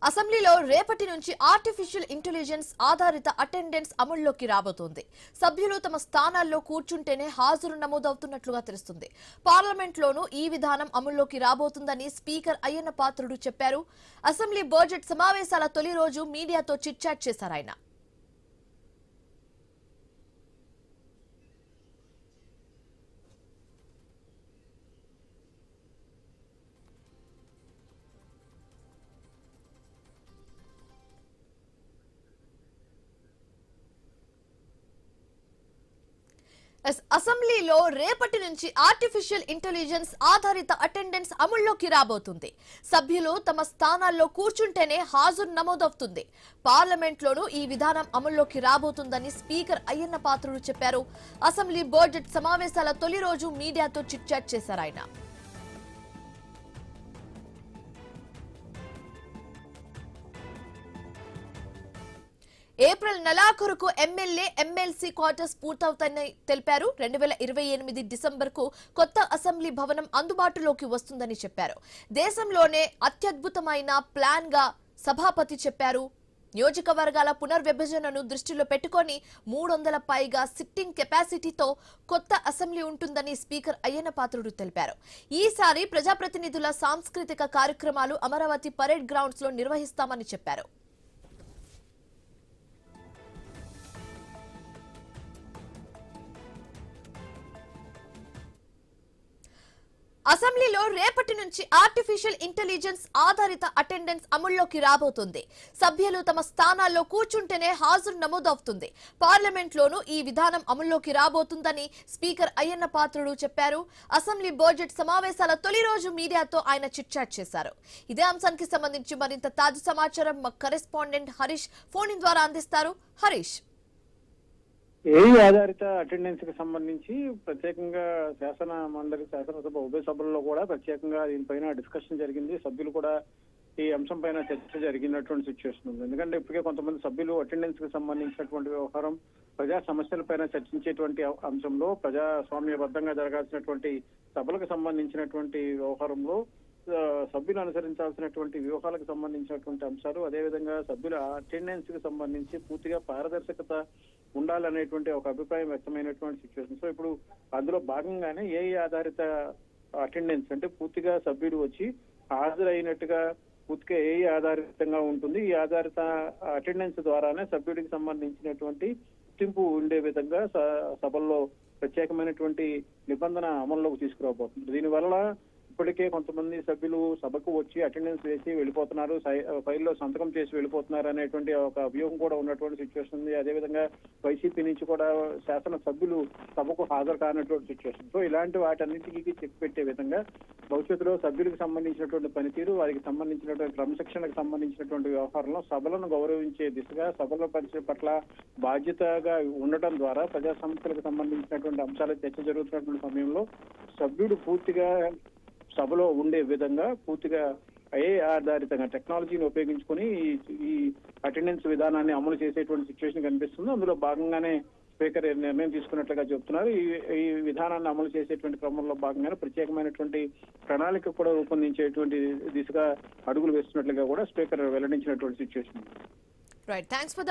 అసెంబ్లీలో రేపటి నుంచి ఆర్టిఫిషియల్ ఇంటెలిజెన్స్ ఆధారిత అటెండెన్స్ అమల్లోకి రాబోతోంది. సభ్యులు తమ స్థానాల్లో కూర్చుంటేనే హాజరు నమోదవుతున్నట్లుగా తెలుస్తుంది. పార్లమెంట్లోనూ ఈ విధానం అమల్లోకి రాబోతుందని స్పీకర్ అయ్యన్న పాత్రుడు చెప్పారు. అసెంబ్లీ బడ్జెట్ సమావేశాల తొలి రోజు మీడియాతో చిట్ చాట్ చేశారు ఆయన. అసెంబ్లీలో రేపటి నుంచి ఆర్టిఫిషియల్ ఇంటెలిజెన్స్ ఆధారిత అటెండెన్స్ అమల్లోకి రాబోతుంది. సభ్యులు తమ స్థానాల్లో కూర్చుంటేనే హాజరు నమోదవుతుంది. పార్లమెంట్లోనూ ఈ విధానం అమల్లోకి రాబోతుందని స్పీకర్ అయ్యన్న పాత్రుడు చెప్పారు. అసెంబ్లీ బడ్జెట్ సమావేశాల తొలి రోజు మీడియాతో చిట్ చాట్ చేశారు ఆయన. ఏప్రిల్ నెలాఖరుకు ఎమ్మెల్యే ఎమ్మెల్సీ క్వార్టర్స్ పూర్తవుతాయని తెలిపారు. 2028 డిసెంబర్కు కొత్త అసెంబ్లీ భవనం అందుబాటులోకి వస్తుందని చెప్పారు. దేశంలోనే అత్యద్భుతమైన ప్లాన్ గా సభాపతి చెప్పారు. నియోజకవర్గాల పునర్విభజనను దృష్టిలో పెట్టుకుని 300 పైగా సిట్టింగ్ కెపాసిటీతో కొత్త అసెంబ్లీ ఉంటుందని స్పీకర్ అయ్యన్న పాత్రుడు తెలిపారు. ఈసారి ప్రజాప్రతినిధుల సాంస్కృతిక కార్యక్రమాలు అమరావతి పరేడ్ గ్రౌండ్స్ లో నిర్వహిస్తామని చెప్పారు. అసెంబ్లీలో రేపటి నుంచి ఆర్టిఫిషియల్ ఇంటెలిజెన్స్ ఆధారిత అటెండెన్స్ అమల్లోకి రాబోతుంది. సభ్యులు తమ స్థానాల్లో కూర్చుంటేనే హాజరు నమోదవుతుంది. పార్లమెంట్లోనూ ఈ విధానం అమల్లోకి రాబోతుందని స్పీకర్ అయ్యన్న పాత్రుడు చెప్పారు. అసెంబ్లీ బడ్జెట్ సమావేశాల తొలి రోజు మీడియాతో ఆయన చిట్ చాట్ చేశారు. ఇదే అంశానికి సంబంధించి మరింత తాజా సమాచారం మా కరెస్పాండెంట్ హరీష్ ఫోన్ ఇన్ ద్వారా అందిస్తారు. హరీష్, ఏఈ ఆధారిత అటెండెన్స్ కి సంబంధించి ప్రత్యేకంగా శాసనసభ ఉభయ సభల్లో కూడా ప్రత్యేకంగా దీనిపైన డిస్కషన్ జరిగింది. సభ్యులు కూడా ఈ అంశం పైన చర్చ జరిగినటువంటి సిచ్యువేషన్ ఉంది. ఎందుకంటే ఇప్పటికే కొంతమంది సభ్యులు అటెండెన్స్ కి సంబంధించినటువంటి వ్యవహారం, ప్రజా సమస్యలపైన చర్చించేటువంటి అంశంలో ప్రజాస్వామ్యబద్ధంగా జరగాల్సినటువంటి సభలకు సంబంధించినటువంటి వ్యవహారంలో సభ్యులు అనుసరించాల్సినటువంటి వ్యూహాలకు సంబంధించినటువంటి అంశాలు, అదేవిధంగా సభ్యుల అటెండెన్స్ కి సంబంధించి పూర్తిగా పారదర్శకత ఉండాలనేటువంటి ఒక అభిప్రాయం వ్యక్తమైనటువంటి సిచ్యువేషన్. సో ఇప్పుడు అందులో భాగంగానే ఏఐ ఆధారిత అటెండెన్స్ అంటే పూర్తిగా సభ్యుడు వచ్చి హాజరైనట్టుగా పూర్తిగా ఏఐ ఆధారితంగా ఉంటుంది. ఈ ఆధారిత అటెండెన్స్ ద్వారానే సభ్యుడికి సంబంధించినటువంటి గుర్తింపు ఉండే విధంగా సభల్లో ప్రత్యేకమైనటువంటి నిబంధన అమల్లోకి తీసుకురాబోతుంది. దీనివల్ల ఇప్పటికే కొంతమంది సభ్యులు సభకు వచ్చి అటెండెన్స్ వేసి వెళ్ళిపోతున్నారు, ఫైల్లో సంతకం చేసి వెళ్ళిపోతున్నారు అనేటువంటి ఒక అభియోగం కూడా ఉన్నటువంటి సిచ్యువేషన్ ఉంది. అదేవిధంగా వైసీపీ నుంచి కూడా శాసన సభ్యులు సభకు హాజరు కానటువంటి సిచ్యువేషన్. సో ఇలాంటి వాటన్నిటికీ చెక్ పెట్టే విధంగా భవిష్యత్తులో సభ్యులకు సంబంధించినటువంటి పనితీరు, వారికి సంబంధించినటువంటి క్రమశిక్షణకు సంబంధించినటువంటి వ్యవహారంలో సభలను గౌరవించే దిశగా, సభల పరిచయ పట్ల బాధ్యతగా ఉండటం ద్వారా ప్రజా సమస్యలకు సంబంధించినటువంటి అంశాల చర్చ జరుగుతున్నటువంటి సమయంలో సభ్యుడు పూర్తిగా సభలో ఉండే విధంగా పూర్తిగా ఏఐ ఆధారితంగా టెక్నాలజీని ఉపయోగించుకుని ఈ అటెండెన్స్ విధానాన్ని అమలు చేసేటువంటి సిచ్యువేషన్ కనిపిస్తుంది. అందులో భాగంగానే స్పీకర్ నిర్ణయం తీసుకున్నట్లుగా చెబుతున్నారు. ఈ విధానాన్ని అమలు చేసేటువంటి క్రమంలో భాగంగానే ప్రత్యేకమైనటువంటి ప్రణాళిక కూడా రూపొందించేటువంటి దిశగా అడుగులు వేస్తున్నట్లుగా కూడా స్పీకర్ వెల్లడించినటువంటి సిచ్యువేషన్. Right, thanks for